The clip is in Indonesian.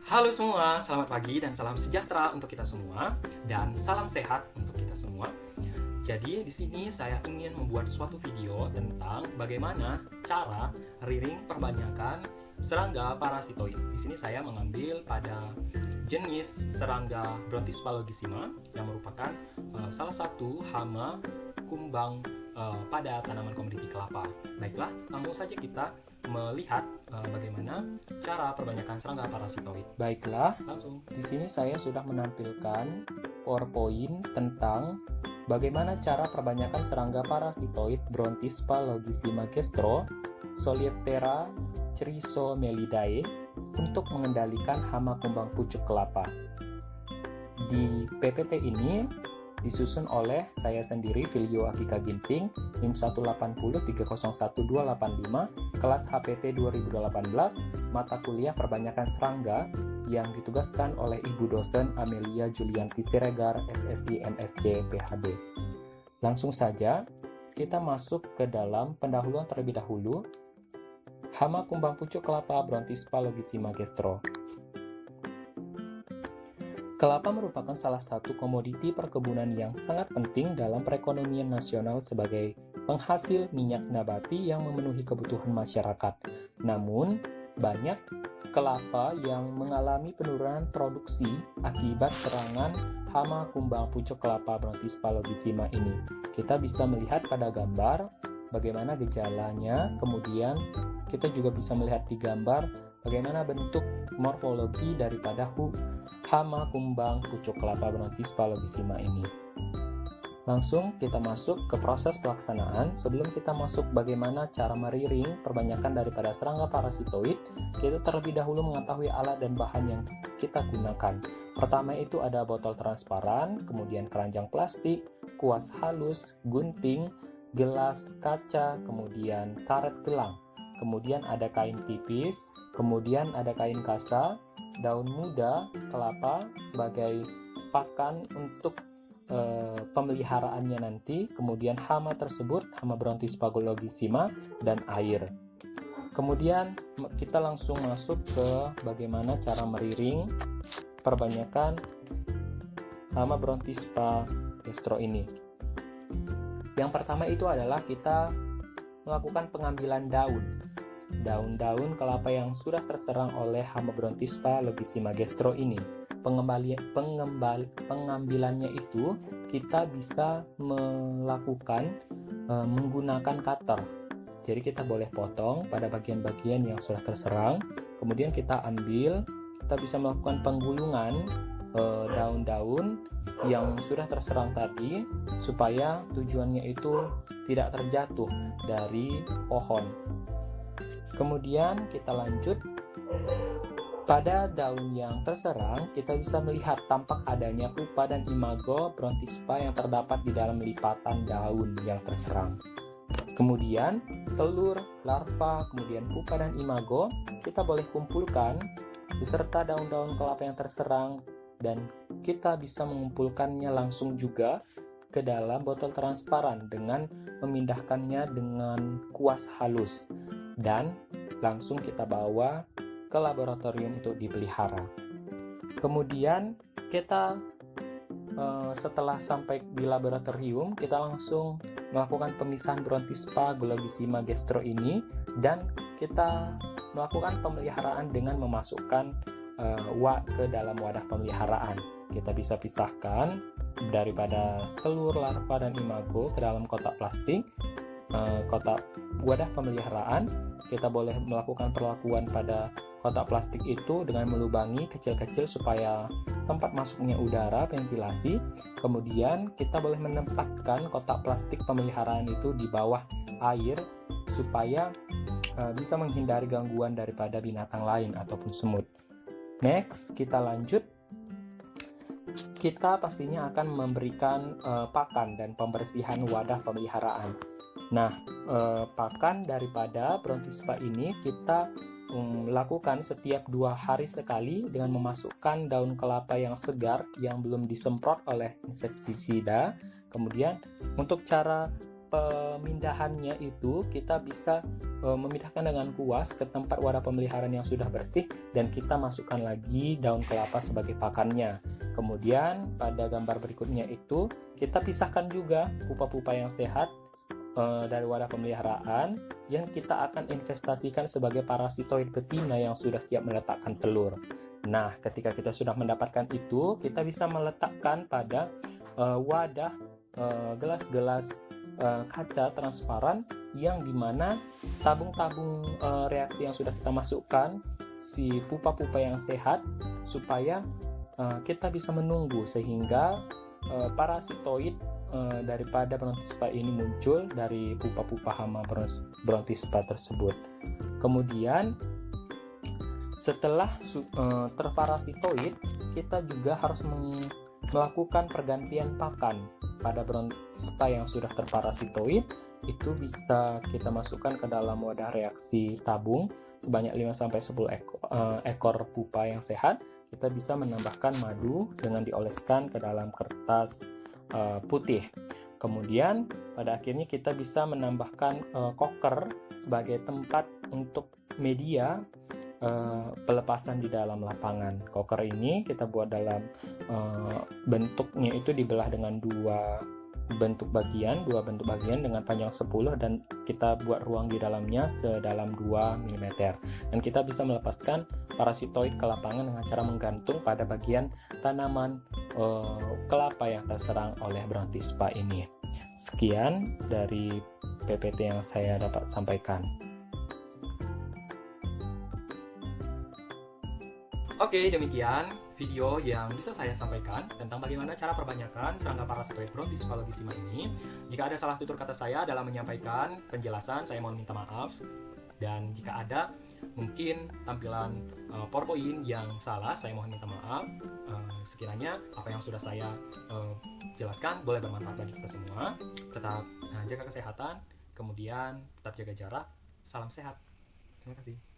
Halo semua, selamat pagi dan salam sejahtera untuk kita semua dan salam sehat untuk kita semua. Jadi di sini saya ingin membuat suatu video tentang bagaimana cara riring perbanyakan serangga parasitoid. Di sini saya mengambil pada jenis serangga Brontis palogissima yang merupakan salah satu hama kumbang pada tanaman komoditi kelapa. Baiklah, langsung saja kita melihat bagaimana cara perbanyakan serangga parasitoid. Baiklah, Langsung. di sini saya sudah menampilkan PowerPoint tentang bagaimana cara perbanyakan serangga parasitoid Brontis palogissima gastro Solieptera chrysomelidae untuk mengendalikan hama kumbang pucuk kelapa. Di PPT ini disusun oleh saya sendiri, Filio Akika Ginting, NIM 180301285, kelas HPT 2018, mata kuliah perbanyakan serangga yang ditugaskan oleh Ibu dosen Amelia Julianti Siregar, SSI MSc PhD. Langsung saja kita masuk ke dalam pendahuluan terlebih dahulu. Hama kumbang pucuk kelapa Brontis palogissima gastro. Kelapa merupakan salah satu komoditi perkebunan yang sangat penting dalam perekonomian nasional sebagai penghasil minyak nabati yang memenuhi kebutuhan masyarakat. Namun, banyak kelapa yang mengalami penurunan produksi akibat serangan hama kumbang pucuk kelapa Brontis palogissima ini. Kita bisa melihat pada gambar bagaimana gejalanya, kemudian kita juga bisa melihat di gambar bagaimana bentuk morfologi daripada hama kumbang pucuk kelapa Brontis palogissima ini. Langsung kita masuk ke proses pelaksanaan. Sebelum kita masuk bagaimana cara meriring perbanyakan daripada serangga parasitoid, kita terlebih dahulu mengetahui alat dan bahan yang kita gunakan. Pertama itu ada botol transparan, kemudian keranjang plastik, kuas halus, gunting, gelas kaca, kemudian karet gelang. Kemudian ada kain tipis, kemudian ada kain kasa, daun muda kelapa sebagai pakan untuk pemeliharaannya nanti, kemudian hama tersebut, hama Brontis palogissima, dan air. Kemudian kita langsung masuk ke bagaimana cara meriring perbanyakan hama Brontis palogissima gastro ini. Yang pertama itu adalah kita melakukan pengambilan daun-daun kelapa yang sudah terserang oleh hama Brontis palogissima gastro ini. Pengambilannya itu kita bisa melakukan menggunakan cutter. Jadi kita boleh potong pada bagian-bagian yang sudah terserang, kemudian kita ambil, kita bisa melakukan penggulungan daun-daun yang sudah terserang tadi supaya tujuannya itu tidak terjatuh dari pohon. Kemudian kita lanjut, pada daun yang terserang kita bisa melihat tampak adanya pupa dan imago Brontispa yang terdapat di dalam lipatan daun yang terserang. Kemudian telur, larva, kemudian pupa dan imago kita boleh kumpulkan beserta daun-daun kelapa yang terserang, dan kita bisa mengumpulkannya langsung juga ke dalam botol transparan dengan memindahkannya dengan kuas halus dan langsung kita bawa ke laboratorium untuk dipelihara. Kemudian kita setelah sampai di laboratorium, kita langsung melakukan pemisahan Brontis palogissima gastro ini, dan kita melakukan pemeliharaan dengan memasukkan ke dalam wadah pemeliharaan. Kita bisa pisahkan daripada telur, larva, dan imago ke dalam kotak plastik, kotak wadah pemeliharaan. Kita boleh melakukan perlakuan pada kotak plastik itu dengan melubangi kecil-kecil supaya tempat masuknya udara, ventilasi. Kemudian kita boleh menempatkan kotak plastik pemeliharaan itu di bawah air supaya bisa menghindari gangguan daripada binatang lain ataupun semut. Next, kita lanjut. Kita pastinya akan memberikan pakan dan pembersihan wadah pemeliharaan. Nah, pakan daripada Brontispa ini kita lakukan setiap 2 hari sekali dengan memasukkan daun kelapa yang segar yang belum disemprot oleh insektisida. Kemudian untuk cara pemindahannya itu kita bisa memindahkan dengan kuas ke tempat wadah pemeliharaan yang sudah bersih, dan kita masukkan lagi daun kelapa sebagai pakannya. Kemudian pada gambar berikutnya itu kita pisahkan juga pupa-pupa yang sehat dari wadah pemeliharaan yang kita akan investasikan sebagai parasitoid betina yang sudah siap meletakkan telur. Nah, ketika kita sudah mendapatkan itu, kita bisa meletakkan pada wadah gelas-gelas kaca transparan yang dimana tabung-tabung reaksi yang sudah kita masukkan si pupa-pupa yang sehat, supaya kita bisa menunggu sehingga parasitoid daripada Brontispa ini muncul dari pupa-pupa hama Brontispa tersebut. Kemudian setelah terparasitoid, kita juga harus melakukan pergantian pakan pada Brontispa yang sudah terparasitoid. Itu bisa kita masukkan ke dalam wadah reaksi tabung sebanyak 5-10 ekor pupa yang sehat. Kita bisa menambahkan madu dengan dioleskan ke dalam kertas putih. Kemudian pada akhirnya kita bisa menambahkan koker sebagai tempat untuk media pelepasan di dalam lapangan. Koker ini kita buat dalam bentuknya itu dibelah dengan dua bentuk bagian dengan panjang 10, dan kita buat ruang di dalamnya sedalam 2 mm. Dan kita bisa melepaskan parasitoid ke lapangan dengan cara menggantung pada bagian tanaman kelapa yang terserang oleh Brontispa ini. Sekian dari PPT yang saya dapat sampaikan. Oke, demikian video yang bisa saya sampaikan tentang bagaimana cara perbanyakan serangga parasitoid Brontispa longissima ini. Jika ada salah tutur kata saya dalam menyampaikan penjelasan, saya mohon minta maaf. Dan jika ada mungkin tampilan PowerPoint yang salah, saya mohon minta maaf. Sekiranya apa yang sudah saya jelaskan boleh bermanfaat bagi kita semua. Tetap jaga kesehatan, kemudian tetap jaga jarak. Salam sehat. Terima kasih.